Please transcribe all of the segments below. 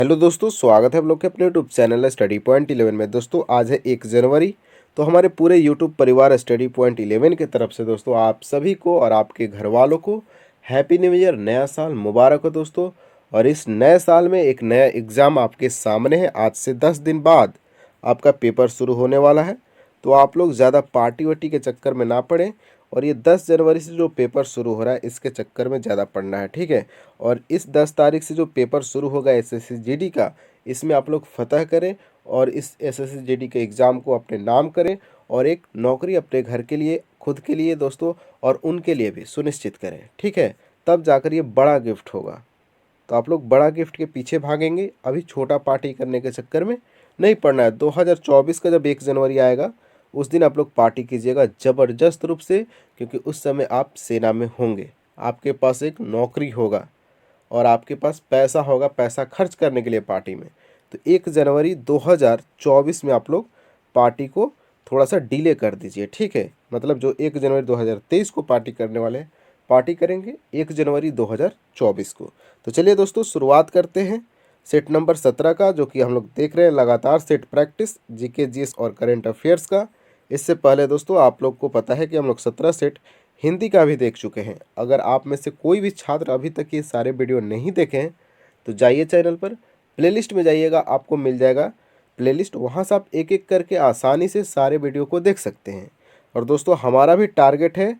Hello दोस्तों, स्वागत है आप लोग के अपने यूट्यूब चैनल स्टडी पॉइंट 11 में। दोस्तों आज है 1 जनवरी। तो हमारे पूरे यूट्यूब परिवार स्टडी पॉइंट 11 की तरफ से दोस्तों आप सभी को और आपके घर वालों को हैप्पी न्यू ईयर, नया साल मुबारक हो दोस्तों। और इस नए साल में एक नया एग्ज़ाम आपके सामने है। आज से 10 दिन बाद आपका पेपर शुरू होने वाला है। तो आप लोग ज़्यादा पार्टी वार्टी के चक्कर में ना पड़ें और ये 10 जनवरी से जो पेपर शुरू हो रहा है इसके चक्कर में ज़्यादा पढ़ना है, ठीक है। और इस 10 तारीख से जो पेपर शुरू होगा एसएससी जीडी का, इसमें आप लोग फतह करें और इस एसएससी जीडी के एग्ज़ाम को अपने नाम करें और एक नौकरी अपने घर के लिए, खुद के लिए दोस्तों और उनके लिए भी सुनिश्चित करें, ठीक है। तब जाकर ये बड़ा गिफ्ट होगा। तो आप लोग बड़ा गिफ्ट के पीछे भागेंगे, अभी छोटा पार्टी करने के चक्कर में नहीं पड़ना है। 2024 का जब 1 जनवरी आएगा उस दिन आप लोग पार्टी कीजिएगा ज़बरदस्त रूप से, क्योंकि उस समय आप सेना में होंगे, आपके पास एक नौकरी होगा और आपके पास पैसा होगा, पैसा खर्च करने के लिए पार्टी में। तो 1 जनवरी 2024 में आप लोग पार्टी को थोड़ा सा डिले कर दीजिए, ठीक है। मतलब जो 1 जनवरी 2023 को पार्टी करने वाले हैं, पार्टी करेंगे 1 जनवरी 2024 को। तो चलिए दोस्तों शुरुआत करते हैं सेट नंबर 17 का, जो कि हम लोग देख रहे हैं लगातार सेट प्रैक्टिस जीके जीएस और करंट अफेयर्स का। इससे पहले दोस्तों आप लोग को पता है कि हम लोग 17 सेट हिंदी का भी देख चुके हैं। अगर आप में से कोई भी छात्र अभी तक ये सारे वीडियो नहीं देखे हैं तो जाइए चैनल पर, प्लेलिस्ट में जाइएगा, आपको मिल जाएगा प्लेलिस्ट, वहाँ से आप एक एक करके आसानी से सारे वीडियो को देख सकते हैं। और दोस्तों हमारा भी टारगेट है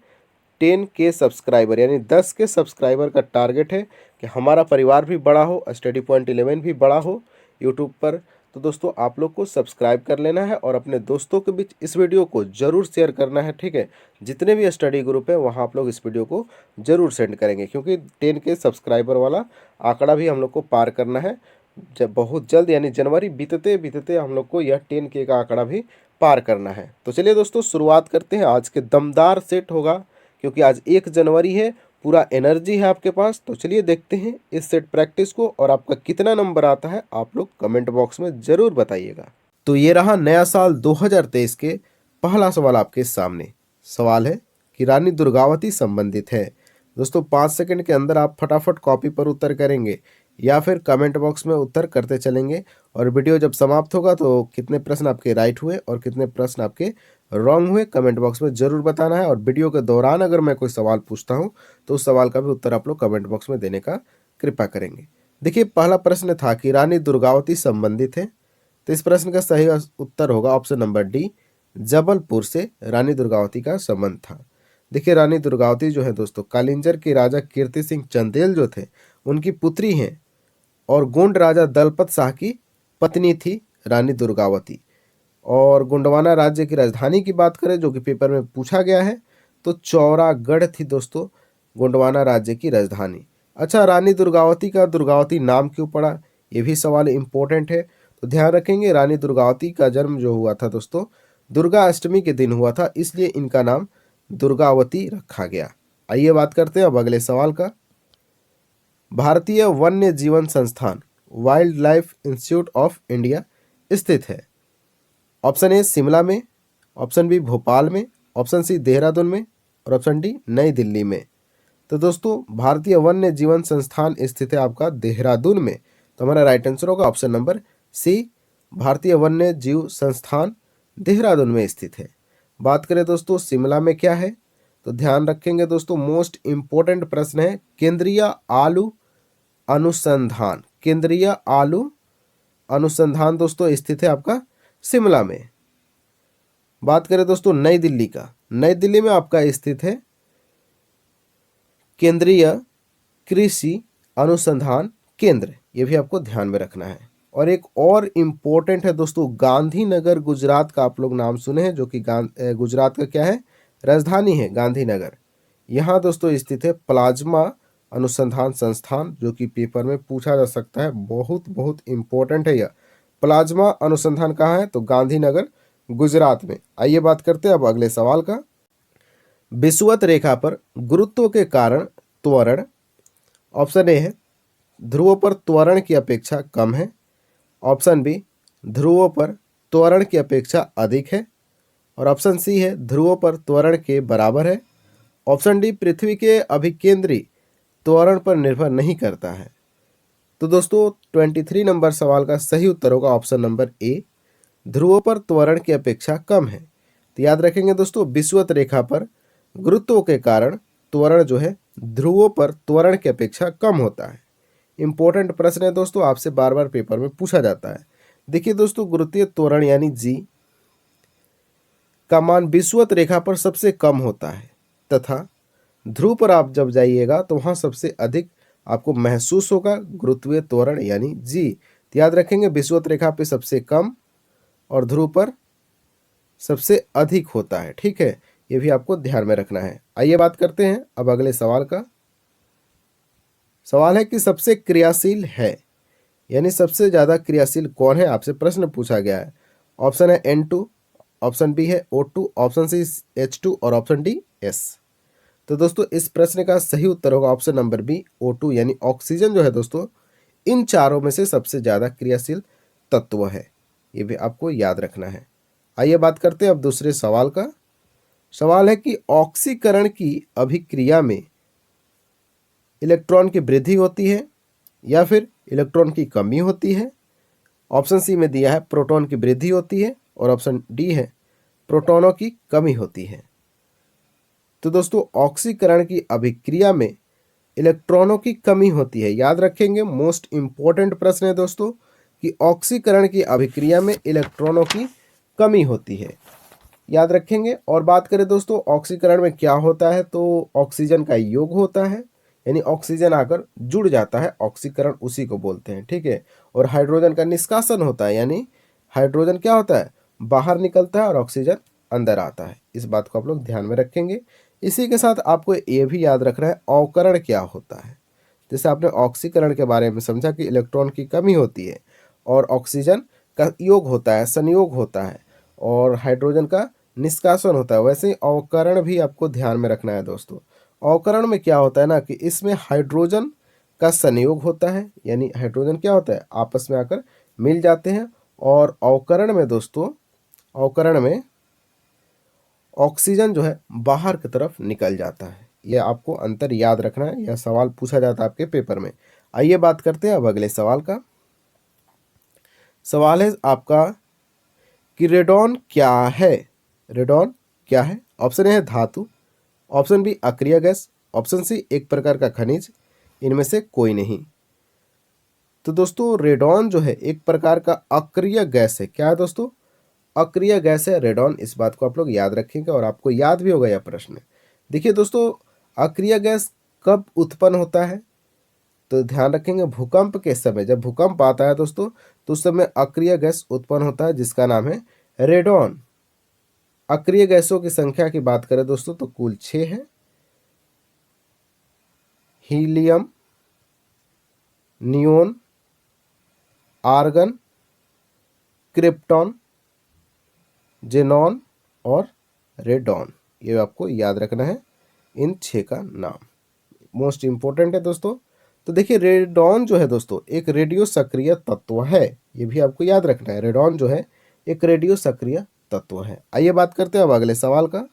10K सब्सक्राइबर, यानी 10K सब्सक्राइबर का टारगेट है कि हमारा परिवार भी बड़ा हो, स्टडी पॉइंट 11 भी बड़ा हो यूट्यूब पर। तो दोस्तों आप लोग को सब्सक्राइब कर लेना है और अपने दोस्तों के बीच इस वीडियो को ज़रूर शेयर करना है, ठीक है। जितने भी स्टडी ग्रुप है वहाँ आप लोग इस वीडियो को ज़रूर सेंड करेंगे, क्योंकि 10K सब्सक्राइबर वाला आंकड़ा भी हम लोग को पार करना है जब बहुत जल्द, यानी जनवरी बीतते बीतते हम लोग को यह 10K का आंकड़ा भी पार करना है। तो चलिए दोस्तों शुरुआत करते हैं। आज के दमदार सेट होगा, क्योंकि आज 1 जनवरी है, पूरा एनर्जी है आपके पास। तो चलिए देखते हैं इस सेट प्रैक्टिस को, और आपका कितना नंबर आता है आप लोग कमेंट बॉक्स में ज़रूर बताइएगा। तो ये रहा नया साल 2023 के पहला सवाल आपके सामने। सवाल है कि रानी दुर्गावती संबंधित है। दोस्तों 5 सेकंड के अंदर आप फटाफट कॉपी पर उत्तर करेंगे या फिर कमेंट बॉक्स में उत्तर करते चलेंगे। और वीडियो जब समाप्त होगा तो कितने प्रश्न आपके राइट हुए और कितने प्रश्न आपके रॉन्ग हुए कमेंट बॉक्स में ज़रूर बताना है। और वीडियो के दौरान अगर मैं कोई सवाल पूछता हूं तो उस सवाल का भी उत्तर आप लोग कमेंट बॉक्स में देने का कृपा करेंगे। देखिए पहला प्रश्न था कि रानी दुर्गावती संबंधित है। तो इस प्रश्न का सही उत्तर होगा ऑप्शन नंबर डी, जबलपुर से रानी दुर्गावती का संबंध था। देखिए रानी दुर्गावती जो है दोस्तों कालिंजर के राजा कीर्ति सिंह चंदेल जो थे उनकी पुत्री हैं, और गोंड राजा दलपत शाह की पत्नी थी रानी दुर्गावती। और गोंडवाना राज्य की राजधानी की बात करें जो कि पेपर में पूछा गया है, तो चौरागढ़ थी दोस्तों गोंडवाना राज्य की राजधानी। अच्छा, रानी दुर्गावती का दुर्गावती नाम क्यों पड़ा, ये भी सवाल इम्पोर्टेंट है। तो ध्यान रखेंगे रानी दुर्गावती का जन्म जो हुआ था दोस्तों दुर्गा अष्टमी के दिन हुआ था, इसलिए इनका नाम दुर्गावती रखा गया। आइए बात करते हैं अब अगले सवाल का। भारतीय वन्य जीवन संस्थान wild life institute of India स्थित है। ऑप्शन ए शिमला में, ऑप्शन बी भोपाल में, ऑप्शन सी देहरादून में और ऑप्शन डी नई दिल्ली में। तो दोस्तों भारतीय वन्य जीवन संस्थान स्थित है आपका देहरादून में। तो हमारा राइट आंसर होगा ऑप्शन नंबर सी, भारतीय वन्य जीव संस्थान देहरादून में स्थित है। बात करें दोस्तों शिमला में क्या है, तो ध्यान रखेंगे दोस्तों मोस्ट इंपॉर्टेंट प्रश्न है केंद्रीय आलू अनुसंधान। केंद्रीय आलू अनुसंधान दोस्तों स्थित है आपका शिमला में। बात करें दोस्तों नई दिल्ली का, नई दिल्ली में आपका स्थित है केंद्रीय कृषि अनुसंधान केंद्र, ये भी आपको ध्यान में रखना है। और एक और इम्पोर्टेंट है दोस्तों गांधीनगर, गुजरात का आप लोग नाम सुने हैं, जो कि गुजरात का क्या है राजधानी है गांधीनगर। यहाँ दोस्तों स्थित है प्लाज्मा अनुसंधान संस्थान, जो कि पेपर में पूछा जा सकता है, बहुत बहुत इम्पोर्टेंट है यह। प्लाज्मा अनुसंधान कहाँ है, तो गांधीनगर गुजरात में। आइए बात करते हैं अब अगले सवाल का। विषुवत रेखा पर गुरुत्व के कारण त्वरण, ऑप्शन ए है ध्रुवों पर त्वरण की अपेक्षा कम है, ऑप्शन बी ध्रुवों पर त्वरण की अपेक्षा अधिक है, और ऑप्शन सी है ध्रुवों पर त्वरण के बराबर है, ऑप्शन डी पृथ्वी के अभिकेंद्री त्वरण पर निर्भर नहीं करता है। तो दोस्तों 23 नंबर सवाल का सही उत्तर होगा ऑप्शन नंबर ए, ध्रुवों पर त्वरण की अपेक्षा कम है। तो याद रखेंगे दोस्तों, विषुवत रेखा पर गुरुत्व के कारण त्वरण जो है ध्रुवों पर त्वरण की अपेक्षा कम होता है। इंपॉर्टेंट प्रश्न है दोस्तों, आपसे बार बार पेपर में पूछा जाता है। देखिए दोस्तों, गुरुत्वीय त्वरण यानी जी का मान विषुवत रेखा पर सबसे कम होता है तथा ध्रुव पर आप जब जाइएगा तो वहां सबसे अधिक आपको महसूस होगा गुरुत्वीय त्वरण यानी जी। तो याद रखेंगे, विषुवत रेखा पे सबसे कम और ध्रुव पर सबसे अधिक होता है। ठीक है, ये भी आपको ध्यान में रखना है। आइए बात करते हैं अब अगले सवाल का। सवाल है कि सबसे क्रियाशील है यानी सबसे ज्यादा क्रियाशील कौन है, आपसे प्रश्न पूछा गया है। ऑप्शन है N2, ऑप्शन बी है O2, ऑप्शन सी H2 और ऑप्शन डी S। तो दोस्तों इस प्रश्न का सही उत्तर होगा ऑप्शन नंबर बी, O2 यानी ऑक्सीजन जो है दोस्तों इन चारों में से सबसे ज्यादा क्रियाशील तत्व है। ये भी आपको याद रखना है। आइए बात करते हैं अब दूसरे सवाल का। सवाल है कि ऑक्सीकरण की अभिक्रिया में इलेक्ट्रॉन की वृद्धि होती है या फिर इलेक्ट्रॉन की कमी होती है। ऑप्शन सी में दिया है प्रोटॉन की वृद्धि होती है और ऑप्शन डी है प्रोटॉनों की कमी होती है। तो दोस्तों ऑक्सीकरण की अभिक्रिया में इलेक्ट्रॉनों की कमी होती है। याद रखेंगे, मोस्ट इंपॉर्टेंट प्रश्न है दोस्तों कि ऑक्सीकरण की अभिक्रिया में इलेक्ट्रॉनों की कमी होती है। याद रखेंगे। और बात करें दोस्तों ऑक्सीकरण में क्या होता है, तो ऑक्सीजन का योग होता है यानी ऑक्सीजन आकर जुड़ जाता है, ऑक्सीकरण उसी को बोलते हैं। ठीक है, और हाइड्रोजन का निष्कासन होता है यानी हाइड्रोजन क्या होता है, बाहर निकलता है और ऑक्सीजन अंदर आता है। इस बात को आप लोग ध्यान में रखेंगे। इसी के साथ आपको ये भी याद रखना है अवकरण क्या होता है। जैसे आपने ऑक्सीकरण के बारे में समझा कि इलेक्ट्रॉन की कमी होती है और ऑक्सीजन का योग होता है, संयोग होता है और हाइड्रोजन का निष्कासन होता है, वैसे ही अवकरण भी आपको ध्यान में रखना है दोस्तों। अवकरण में क्या होता है ना कि इसमें हाइड्रोजन का संयोग होता है यानी हाइड्रोजन क्या होता है, आपस में आकर मिल जाते हैं। और अवकरण में दोस्तों, अवकरण में ऑक्सीजन जो है बाहर की तरफ निकल जाता है। यह आपको अंतर याद रखना है, यह सवाल पूछा जाता है आपके पेपर में। आइए बात करते हैं अब अगले सवाल का। सवाल है आपका कि रेडॉन क्या है। रेडॉन क्या है? ऑप्शन ए है धातु, ऑप्शन बी अक्रिय गैस, ऑप्शन सी एक प्रकार का खनिज, इनमें से कोई नहीं। तो दोस्तों रेडॉन जो है एक प्रकार का अक्रिय गैस है। क्या है दोस्तों? अक्रिय गैस है रेडॉन। इस बात को आप लोग याद रखेंगे और आपको याद भी होगा यह प्रश्न। देखिए दोस्तों, अक्रिय गैस कब उत्पन्न होता है, तो ध्यान रखेंगे भूकंप के समय। जब भूकंप आता है दोस्तों तो उस समय अक्रिय गैस उत्पन्न होता है जिसका नाम है रेडॉन। अक्रिय गैसों की संख्या की बात करें दोस्तों तो कुल 6 है। Helium, neon, argon, krypton, xenon और रेडॉन। ये आपको याद रखना है इन 6 का नाम, मोस्ट इंपॉर्टेंट है दोस्तों। तो देखिए रेडॉन जो है दोस्तों एक रेडियो सक्रिय तत्व है, ये भी आपको याद रखना है। रेडॉन जो है एक रेडियो सक्रिय तत्व है। आइए बात करते हैं अब अगले सवाल का।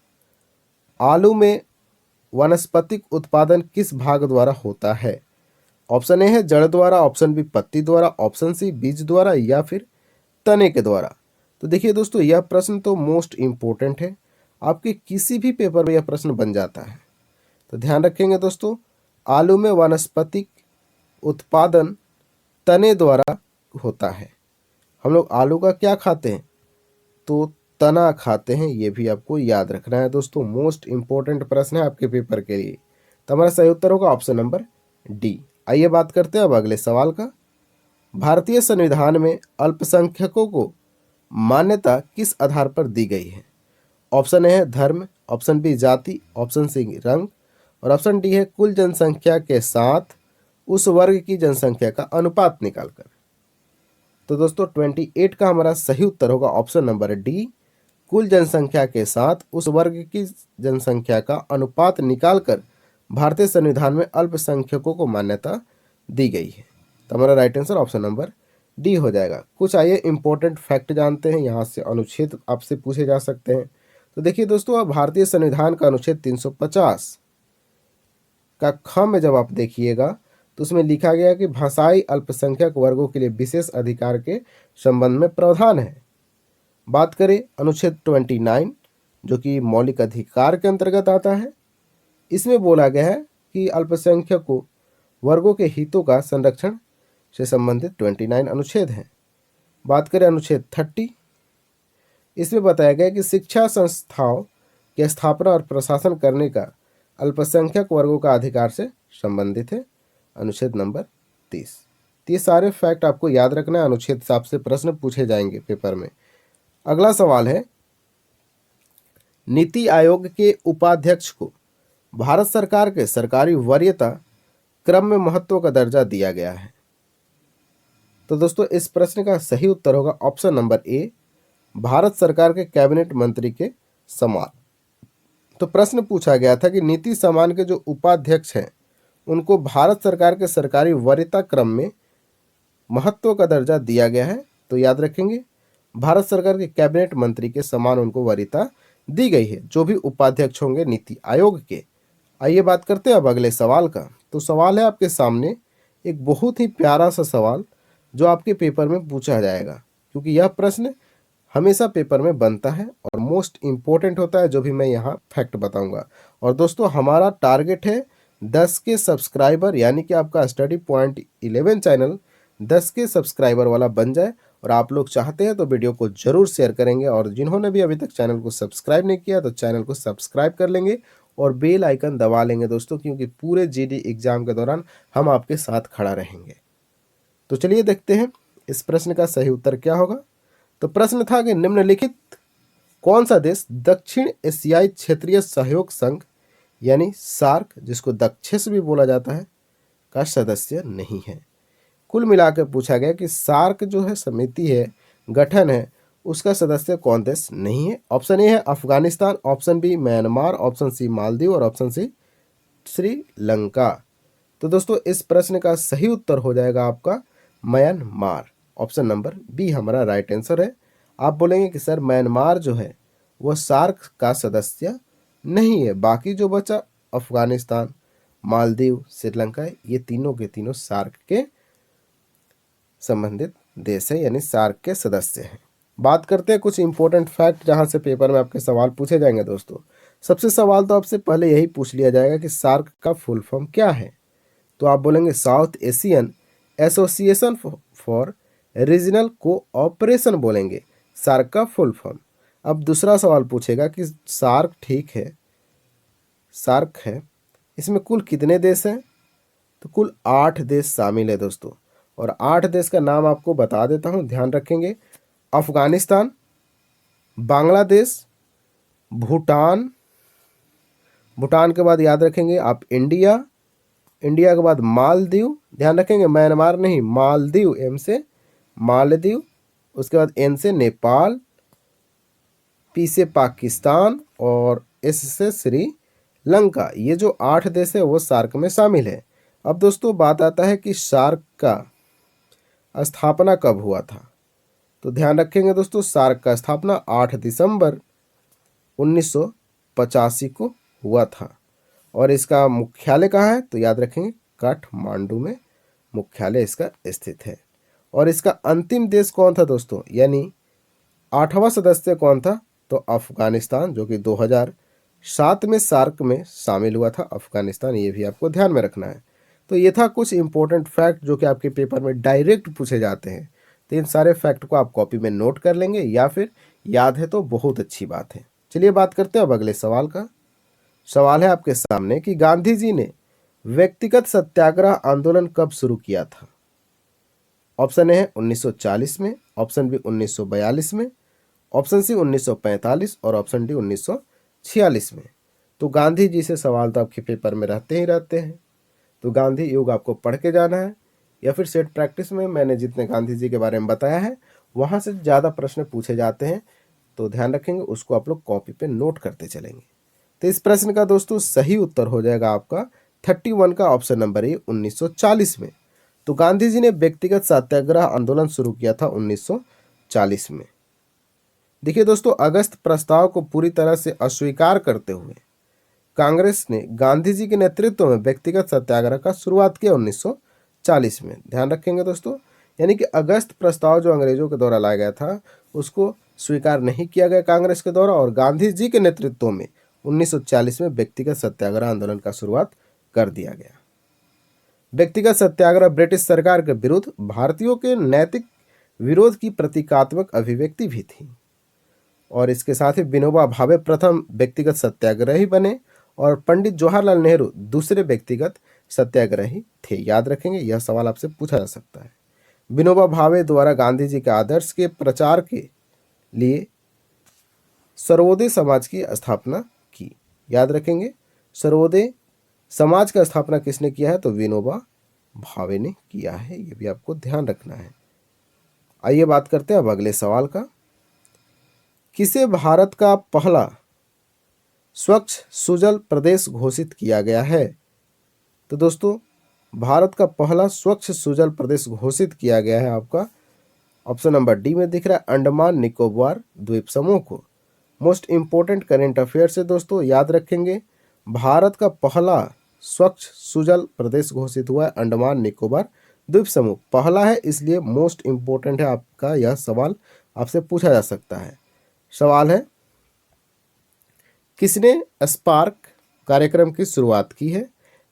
आलू में वानस्पतिक उत्पादन किस भाग द्वारा होता है? ऑप्शन ए है जड़ द्वारा, ऑप्शन बी पत्ती द्वारा, ऑप्शन सी बीज द्वारा या फिर तने के द्वारा। तो देखिए दोस्तों यह प्रश्न तो मोस्ट इंपॉर्टेंट है, आपके किसी भी पेपर में यह प्रश्न बन जाता है। तो ध्यान रखेंगे दोस्तों, आलू में वानस्पतिक उत्पादन तने द्वारा होता है। हम लोग आलू का क्या खाते हैं, तो तना खाते हैं। ये भी आपको याद रखना है दोस्तों, मोस्ट इंपॉर्टेंट प्रश्न है आपके पेपर के लिए। तो हमारा सही उत्तर होगा ऑप्शन नंबर डी। आइए बात करते हैं अब अगले सवाल का। भारतीय संविधान में अल्पसंख्यकों को मान्यता किस आधार पर दी गई है? ऑप्शन ए है धर्म, ऑप्शन बी जाति, ऑप्शन सी रंग और ऑप्शन डी है कुल जनसंख्या के साथ उस वर्ग की जनसंख्या का अनुपात निकालकर। तो दोस्तों 28 का हमारा सही उत्तर होगा ऑप्शन नंबर डी, कुल जनसंख्या के साथ उस वर्ग की जनसंख्या का अनुपात निकालकर भारतीय संविधान में अल्पसंख्यकों को मान्यता दी गई है। तो हमारा right answer option number D हो जाएगा। कुछ आइए इंपॉर्टेंट फैक्ट जानते हैं, यहाँ से अनुच्छेद आपसे पूछे जा सकते हैं। तो देखिए दोस्तों, अब भारतीय संविधान का अनुच्छेद 350 का ख में जब आप देखिएगा तो उसमें लिखा गया कि भाषाई अल्पसंख्यक वर्गों के लिए विशेष अधिकार के संबंध में प्रावधान है। बात करें अनुच्छेद 29 जो कि मौलिक अधिकार के अंतर्गत आता है, इसमें बोला गया है कि अल्पसंख्यकों वर्गों के हितों का संरक्षण से संबंधित 29 अनुच्छेद हैं। बात करें अनुच्छेद 30, इसमें बताया गया कि शिक्षा संस्थाओं की स्थापना और प्रशासन करने का अल्पसंख्यक वर्गों का अधिकार से संबंधित है, अनुच्छेद नंबर 30। तो ये सारे फैक्ट आपको याद रखना है, अनुच्छेद हिसाब से प्रश्न पूछे जाएंगे पेपर में। अगला सवाल है, नीति आयोग के उपाध्यक्ष को भारत सरकार के सरकारी वरीयता क्रम में महत्व का दर्जा दिया गया है। तो दोस्तों इस प्रश्न का सही उत्तर होगा ऑप्शन नंबर ए, भारत सरकार के कैबिनेट मंत्री के समान। तो प्रश्न पूछा गया था कि नीति सम्मान के जो उपाध्यक्ष हैं उनको भारत सरकार के सरकारी वरीयता क्रम में महत्व का दर्जा दिया गया है। तो याद रखेंगे भारत सरकार के कैबिनेट मंत्री के समान उनको वरीयता दी गई है, जो भी उपाध्यक्ष होंगे नीति आयोग के। आइए बात करते हैं अब अगले सवाल का। तो सवाल है आपके सामने एक बहुत ही प्यारा सा सवाल जो आपके पेपर में पूछा जाएगा, क्योंकि यह प्रश्न हमेशा पेपर में बनता है और मोस्ट इम्पोर्टेंट होता है, जो भी मैं यहाँ फैक्ट बताऊंगा। और दोस्तों हमारा टारगेट है 10 के सब्सक्राइबर, यानी कि आपका स्टडी पॉइंट 11 चैनल 10 के सब्सक्राइबर वाला बन जाए। और आप लोग चाहते हैं तो वीडियो को जरूर शेयर करेंगे, और जिन्होंने भी अभी तक चैनल को सब्सक्राइब नहीं किया तो चैनल को सब्सक्राइब कर लेंगे और बेल आइकन दबा लेंगे दोस्तों, क्योंकि पूरे जीडी एग्जाम के दौरान हम आपके साथ खड़ा रहेंगे। तो चलिए देखते हैं इस प्रश्न का सही उत्तर क्या होगा। तो प्रश्न था कि निम्नलिखित कौन सा देश दक्षिण एशियाई क्षेत्रीय सहयोग संघ यानी सार्क, जिसको दक्षेस भी बोला जाता है, का सदस्य नहीं है। कुल मिलाकर पूछा गया कि सार्क जो है समिति है, गठन है, उसका सदस्य कौन देश नहीं है। ऑप्शन ए है Afghanistan, option B Myanmar, option C Maldives और ऑप्शन सी श्रीलंका। तो दोस्तों इस प्रश्न का सही उत्तर हो जाएगा आपका म्यांमार। ऑप्शन नंबर बी हमारा राइट आंसर है। आप बोलेंगे कि सर म्यांमार जो है वह सार्क का सदस्य नहीं है, बाकी जो बचा अफगानिस्तान, मालदीव, श्रीलंका, ये तीनों के तीनों सार्क के संबंधित देश है, यानी सार्क के सदस्य हैं। बात करते हैं कुछ इंपॉर्टेंट फैक्ट जहां से पेपर में आपके सवाल पूछे जाएंगे दोस्तों। सबसे सवाल तो आपसे पहले यही पूछ लिया जाएगा कि सार्क का फुल फॉर्म क्या है। तो आप बोलेंगे south Asian association for regional cooperation बोलेंगे सार्क का फुल फॉर्म। अब दूसरा सवाल पूछेगा कि सार्क ठीक है, सार्क है, इसमें कुल कितने देश हैं। तो कुल 8 देश शामिल है दोस्तों, और 8 देश का नाम आपको बता देता हूं, ध्यान रखेंगे। अफगानिस्तान, बांग्लादेश, भूटान, भूटान के बाद याद रखेंगे आप इंडिया, इंडिया के बाद मालदीव, ध्यान रखेंगे म्यांमार नहीं, मालदीव, एम से मालदीव, उसके बाद एन से नेपाल, पी से पाकिस्तान और एस से श्रीलंका। ये जो 8 देश है वो सार्क में शामिल है। अब दोस्तों बात आता है कि सार्क का स्थापना कब हुआ था। तो ध्यान रखेंगे दोस्तों सार्क का स्थापना 8 दिसंबर 1985 को हुआ था। और इसका मुख्यालय कहाँ है, तो याद रखेंगे काठमांडू में मुख्यालय इसका स्थित है। और इसका अंतिम देश कौन था दोस्तों, यानी 8वां सदस्य कौन था, तो अफगानिस्तान, जो कि 2007 में सार्क में शामिल हुआ था अफगानिस्तान। ये भी आपको ध्यान में रखना है। तो ये था कुछ इंपॉर्टेंट फैक्ट जो कि आपके पेपर में डायरेक्ट पूछे जाते हैं। तो इन सारे फैक्ट को आप कॉपी में नोट कर लेंगे, या फिर याद है तो बहुत अच्छी बात है। चलिए बात करते हैं अब अगले सवाल का। सवाल है आपके सामने कि गांधी जी ने व्यक्तिगत सत्याग्रह आंदोलन कब शुरू किया था। ऑप्शन ए है 1940 में, ऑप्शन बी 1942 में, ऑप्शन सी 1945 और ऑप्शन डी 1946 में। तो गांधी जी से सवाल तो आपके पेपर में रहते ही रहते हैं। तो गांधी युग आपको पढ़ के जाना है, या फिर सेट प्रैक्टिस में मैंने जितने गांधी जी के बारे में बताया है वहाँ से ज़्यादा प्रश्न पूछे जाते हैं। तो ध्यान रखेंगे, उसको आप लोग कॉपी पे नोट करते चलेंगे। तो इस प्रश्न का दोस्तों सही उत्तर हो जाएगा आपका 31 का ऑप्शन नंबर ए 1940 में। तो गांधी जी ने व्यक्तिगत सत्याग्रह आंदोलन शुरू किया था 1940 में। देखिए दोस्तों, अगस्त प्रस्ताव को पूरी तरह से अस्वीकार करते हुए कांग्रेस ने गांधी जी के नेतृत्व में व्यक्तिगत सत्याग्रह का शुरुआत किया 1940 में, ध्यान रखेंगे दोस्तों। यानी कि अगस्त प्रस्ताव जो अंग्रेजों के द्वारा लाया गया था उसको स्वीकार नहीं किया गया कांग्रेस के द्वारा, और गांधी जी के नेतृत्व में 1940 में व्यक्तिगत सत्याग्रह आंदोलन का शुरुआत कर दिया गया। व्यक्तिगत सत्याग्रह ब्रिटिश सरकार के विरुद्ध भारतीयों के नैतिक विरोध की प्रतीकात्मक अभिव्यक्ति भी थी, और इसके साथ ही विनोबा भावे प्रथम व्यक्तिगत सत्याग्रही बने और पंडित जवाहरलाल नेहरू दूसरे व्यक्तिगत सत्याग्रही थे। याद रखेंगे, यह सवाल आपसे पूछा जा सकता है। विनोबा भावे द्वारा गांधी जी के आदर्श के प्रचार के लिए सर्वोदय समाज की स्थापना की। याद रखेंगे, सर्वोदय समाज का स्थापना किसने किया है? तो विनोबा भावे ने किया है, ये भी आपको ध्यान रखना है। आइए बात करते हैं अब अगले सवाल का। किसे भारत का पहला स्वच्छ सुजल प्रदेश घोषित किया गया है? तो दोस्तों, भारत का पहला स्वच्छ सुजल प्रदेश घोषित किया गया है आपका ऑप्शन नंबर डी में दिख रहा है, अंडमान निकोबार द्वीप समूह को। मोस्ट इंपोर्टेंट करेंट अफेयर से दोस्तों याद रखेंगे, भारत का पहला स्वच्छ सुजल प्रदेश घोषित हुआ है अंडमान निकोबार द्वीप समूह। पहला है इसलिए मोस्ट इंपोर्टेंट है, आपका यह सवाल आपसे पूछा जा सकता है। सवाल है, किसने स्पार्क कार्यक्रम की शुरुआत की है?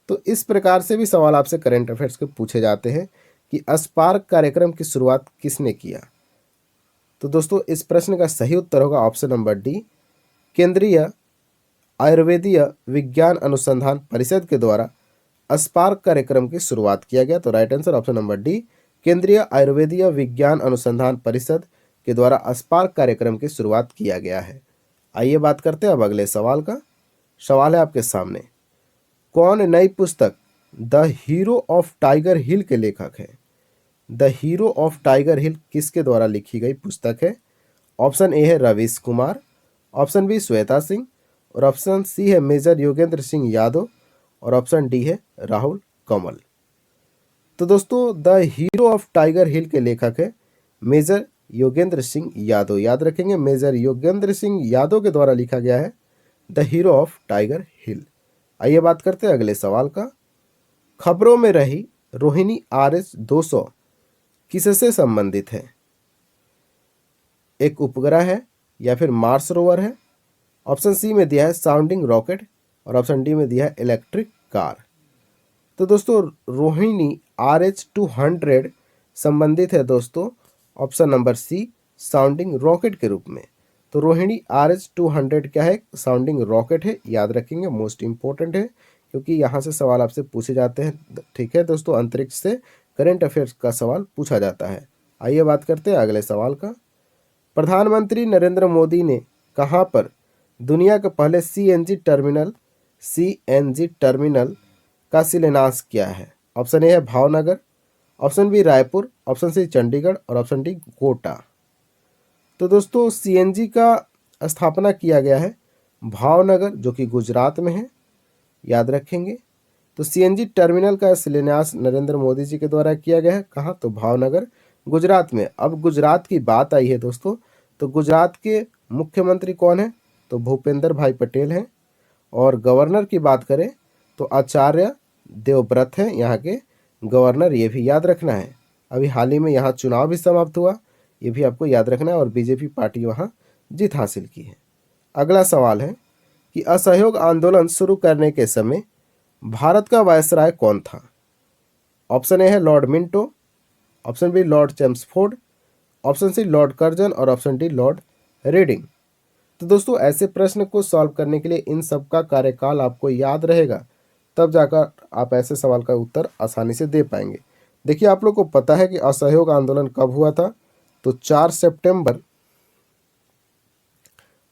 तो इस प्रकार से भी सवाल आपसे करंट अफेयर्स के पूछे जाते हैं कि स्पार्क कार्यक्रम की शुरुआत किसने किया। तो दोस्तों, इस प्रश्न का सही उत्तर होगा ऑप्शन नंबर डी, केंद्रीय आयुर्वेदीय विज्ञान अनुसंधान परिषद के द्वारा स्पार्क कार्यक्रम की शुरुआत किया गया। तो right answer option number D, केंद्रीय आयुर्वेदीय विज्ञान अनुसंधान परिषद के द्वारा स्पार्क कार्यक्रम की शुरुआत किया गया है। आइए बात करते हैं अब अगले सवाल का। सवाल है आपके सामने, कौन नई पुस्तक द हीरो ऑफ टाइगर हिल के लेखक है? द हीरो ऑफ टाइगर हिल किसके द्वारा लिखी गई पुस्तक है? ऑप्शन ए है रवीश कुमार, ऑप्शन बी श्वेता सिंह, और ऑप्शन सी है मेजर योगेंद्र सिंह यादव, और ऑप्शन डी है राहुल कमल। तो दोस्तों, द हीरो ऑफ टाइगर हिल के लेखक है मेजर योगेंद्र सिंह यादव। याद रखेंगे, मेजर योगेंद्र सिंह यादव के द्वारा लिखा गया है द हीरो ऑफ टाइगर हिल। आइए बात करते हैं अगले सवाल का। खबरों में रही रोहिणी RS 200 किससे संबंधित है? एक उपग्रह है या फिर मार्स रोवर है? ऑप्शन सी में दिया है साउंडिंग रॉकेट, और ऑप्शन डी में दिया है इलेक्ट्रिक कार। तो दोस्तों, रोहिणी RH 200 संबंधित है दोस्तों option number C, sounding rocket के रूप में। तो रोहिणी RH 200 क्या है? साउंडिंग रॉकेट है। याद रखेंगे, मोस्ट इंपॉर्टेंट है क्योंकि यहाँ से सवाल आपसे पूछे जाते हैं। ठीक है दोस्तों, अंतरिक्ष से करंट अफेयर्स का सवाल पूछा जाता है। आइए बात करते हैं अगले सवाल का। प्रधानमंत्री नरेंद्र मोदी ने कहाँ पर दुनिया के पहले CNG टर्मिनल का शिलान्यास किया है? ऑप्शन ए है Bhavnagar, option B Raipur, option C Chandigarh, और ऑप्शन डी कोटा। तो दोस्तों, CNG का स्थापना किया गया है भावनगर, जो कि गुजरात में है। याद रखेंगे, तो CNG टर्मिनल का शिलान्यास नरेंद्र मोदी जी के द्वारा किया गया है। कहाँ? तो भावनगर, गुजरात में। अब गुजरात की बात आई है दोस्तों, तो गुजरात के मुख्यमंत्री कौन है? तो भूपेंद्र भाई पटेल हैं। और गवर्नर की बात करें तो आचार्य देवव्रत हैं यहाँ के गवर्नर, ये भी याद रखना है। अभी हाल ही में यहाँ चुनाव भी समाप्त हुआ, ये भी आपको याद रखना है, और बीजेपी पार्टी वहाँ जीत हासिल की है। अगला सवाल है कि असहयोग आंदोलन शुरू करने के समय भारत का वायसराय कौन था? ऑप्शन ए है lord Minto, option B lord Chelmsford, option C lord Curzon, और ऑप्शन डी लॉर्ड रेडिंग। तो दोस्तों, ऐसे प्रश्न को सॉल्व करने के लिए इन सब का कार्यकाल आपको याद रहेगा, तब जाकर आप ऐसे सवाल का उत्तर आसानी से दे पाएंगे। देखिए, आप लोग को पता है कि असहयोग आंदोलन कब हुआ था? तो 4 सितंबर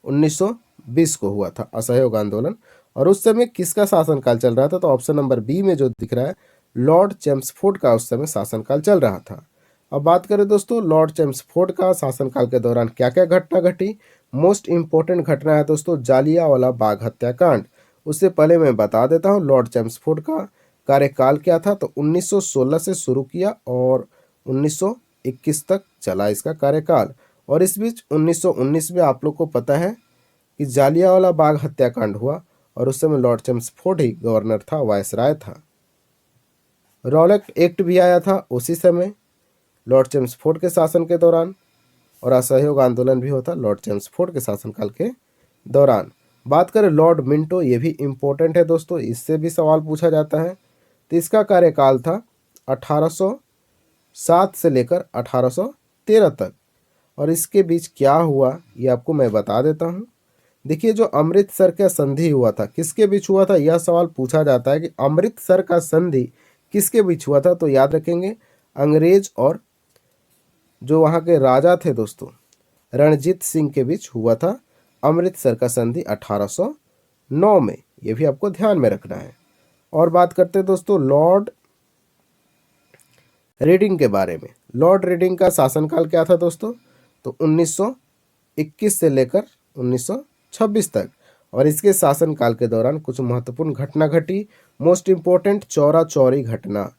1920 को हुआ था असहयोग आंदोलन। और उस समय किसका शासनकाल चल रहा था? तो ऑप्शन नंबर बी में जो दिख रहा है, लॉर्ड चेम्सफोर्ड का उस समय शासनकाल चल रहा था। अब बात करें दोस्तों, लॉर्ड चेम्सफोर्ड का शासनकाल के दौरान क्या क्या घटना घटी? मोस्ट इंपॉर्टेंट घटना है दोस्तों जालियांवाला बाग हत्याकांड। उससे पहले मैं बता देता हूँ लॉर्ड चेम्सफोर्ड का कार्यकाल क्या था। तो 1916 से शुरू किया और 1921 तक चला इसका कार्यकाल। और इस बीच 1919 में आप लोग को पता है कि जालियांवाला बाग हत्याकांड हुआ, और उस समय लॉर्ड चेम्सफोर्ड ही गवर्नर था, वायसराय था। रॉलेट एक्ट भी आया था उसी समय, लॉर्ड चेम्सफोर्ड के शासन के दौरान, और असहयोग आंदोलन भी होता लॉर्ड चेम्सफोर्ड के शासनकाल के दौरान। बात करें लॉर्ड मिंटो, ये भी इम्पोर्टेंट है दोस्तों, इससे भी सवाल पूछा जाता है। तो इसका कार्यकाल था 1807 से लेकर 1813 तक, और इसके बीच क्या हुआ ये आपको मैं बता देता हूँ। देखिए, जो अमृतसर का संधि हुआ था किसके बीच हुआ था, यह सवाल पूछा जाता है कि अमृतसर का संधि किसके बीच हुआ था। तो याद रखेंगे, अंग्रेज और जो वहाँ के राजा थे दोस्तों रणजीत सिंह के बीच हुआ था अमृतसर का संधि 1809 में। ये भी आपको ध्यान में रखना है। और बात करते हैं दोस्तों लॉर्ड रीडिंग के बारे में। लॉर्ड रीडिंग का शासनकाल क्या था दोस्तों, तो 1921 से लेकर 1926 तक, और इसके शासनकाल के दौरान कुछ महत्वपूर्ण घटना घटी। मोस्ट इम्पोर्टेंट चौरा चौरी घटना।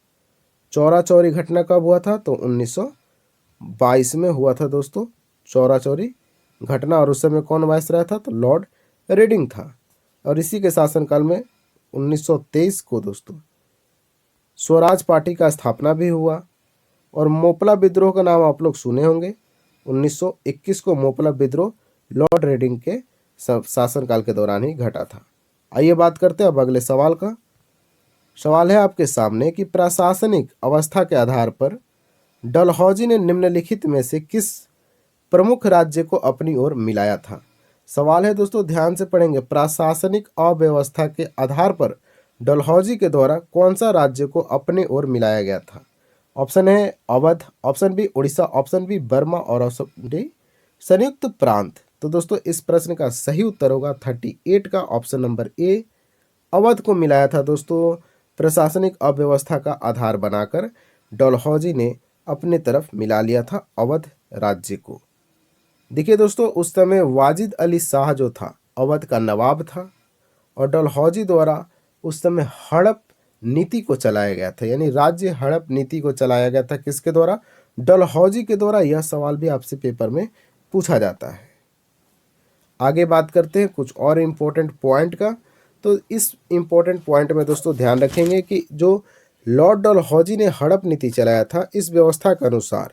चौरा चौरी घटना कब हुआ था, तो 1922 में हुआ था दोस्तों चौरा चौरी घटना, और उस समय कौन वायसराय था, तो लॉर्ड रीडिंग था। और इसी के शासनकाल में 1923 को दोस्तों स्वराज पार्टी का स्थापना भी हुआ। और मोपला विद्रोह का नाम आप लोग सुने होंगे। 1921 को मोपला विद्रोह लॉर्ड रीडिंग के शासनकाल के दौरान ही घटा था। आइए बात करते हैं अब अगले सवाल का। सवाल है आपके सामने कि प्रशासनिक अवस्था के आधार पर डलहौजी ने निम्नलिखित में से किस प्रमुख राज्य को अपनी ओर मिलाया था। सवाल है दोस्तों, ध्यान से पढ़ेंगे। प्रशासनिक अव्यवस्था के आधार पर डलहौजी के द्वारा कौन सा राज्य को अपने ओर मिलाया गया था। ऑप्शन है Awadh, option B Orissa, option B Burma, और ऑप्शन डी संयुक्त प्रांत। तो दोस्तों इस प्रश्न का सही उत्तर होगा 38 का ऑप्शन नंबर ए, अवध को मिलाया था दोस्तों। प्रशासनिक अव्यवस्था का आधार बनाकर डलहौजी ने अपने तरफ मिला लिया था अवध राज्य को। देखिए दोस्तों, उस समय वाजिद अली शाह जो था अवध का नवाब था, और डलहौजी द्वारा उस समय हड़प नीति को चलाया गया था, यानी राज्य हड़प नीति को चलाया गया था। किसके द्वारा, डलहौजी के द्वारा। यह सवाल भी आपसे पेपर में पूछा जाता है। आगे बात करते हैं कुछ और इम्पोर्टेंट पॉइंट का। तो इस इम्पोर्टेंट पॉइंट में दोस्तों ध्यान रखेंगे कि जो लॉर्ड डलहौजी ने हड़प नीति चलाया था, इस व्यवस्था के अनुसार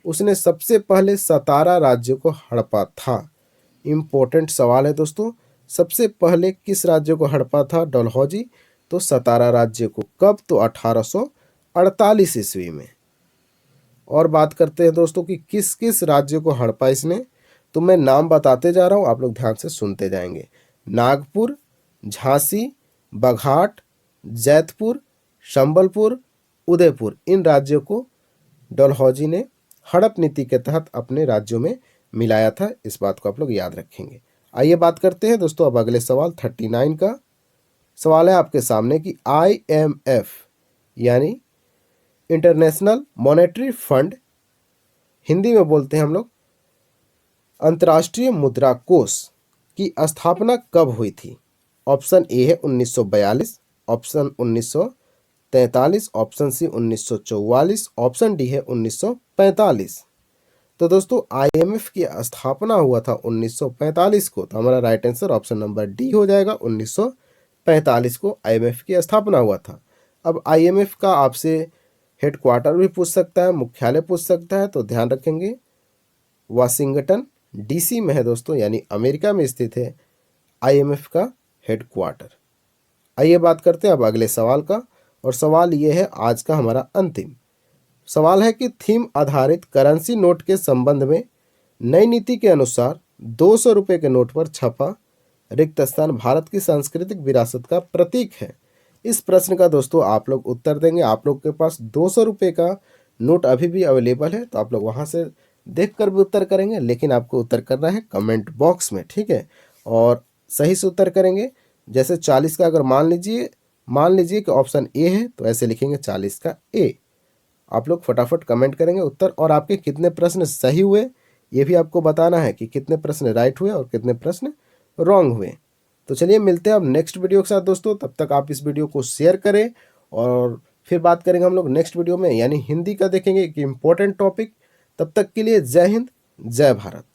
उसने सबसे पहले सतारा राज्य को हड़पा था। इम्पोर्टेंट सवाल है दोस्तों, सबसे पहले किस राज्य को हड़पा था डलहौजी, तो सतारा राज्य को। कब, तो 1848 ईस्वी में। और बात करते हैं दोस्तों कि किस किस राज्य को हड़पा इसने, तो मैं नाम बताते जा रहा हूँ, आप लोग ध्यान से सुनते जाएंगे। नागपुर, झांसी, बघाट, जैतपुर, संबलपुर, उदयपुर, इन राज्यों को डलहौजी ने हड़प नीति के तहत अपने राज्यों में मिलाया था। इस बात को आप लोग याद रखेंगे। आइए बात करते हैं दोस्तों अब अगले सवाल 39 का। सवाल है आपके सामने कि IMF यानी इंटरनेशनल मॉनेटरी फंड, हिंदी में बोलते हैं हम लोग अंतर्राष्ट्रीय मुद्रा कोष, की स्थापना कब हुई थी। ऑप्शन ए है 1942, option 1943, option C 1944, option D है 1945। तो दोस्तों IMF की स्थापना हुआ था 1945 को, तो हमारा right answer option number D हो जाएगा। 1945 को IMF की स्थापना हुआ था। अब IMF का आपसे हेडक्वार्टर भी पूछ सकता है, मुख्यालय पूछ सकता है, तो ध्यान रखेंगे वाशिंगटन DC में है दोस्तों, यानी अमेरिका में स्थित है IMF का हेडक्वार्टर। आइए बात करते हैं अब अगले सवाल का, और सवाल ये है आज का हमारा अंतिम सवाल है कि थीम आधारित करेंसी नोट के संबंध में नई नीति के अनुसार 200 रुपये के नोट पर छपा रिक्त स्थान भारत की सांस्कृतिक विरासत का प्रतीक है। इस प्रश्न का दोस्तों आप लोग उत्तर देंगे। आप लोग के पास 200 रुपये का नोट अभी भी अवेलेबल है, तो आप लोग वहाँ से देख कर भी उत्तर करेंगे, लेकिन आपको उत्तर करना है कमेंट बॉक्स में, ठीक है। और सही से उत्तर करेंगे। जैसे 40 का अगर मान लीजिए कि ऑप्शन ए है, तो ऐसे लिखेंगे 40 का ए। आप लोग फटाफट कमेंट करेंगे उत्तर, और आपके कितने प्रश्न सही हुए ये भी आपको बताना है कि कितने प्रश्न राइट हुए और कितने प्रश्न रॉन्ग हुए। तो चलिए मिलते हैं अब नेक्स्ट वीडियो के साथ दोस्तों। तब तक आप इस वीडियो को शेयर करें, और फिर बात करेंगे हम लोग नेक्स्ट वीडियो में, यानी हिंदी का देखेंगे एक इम्पोर्टेंट टॉपिक। तब तक के लिए जय हिंद, जय भारत।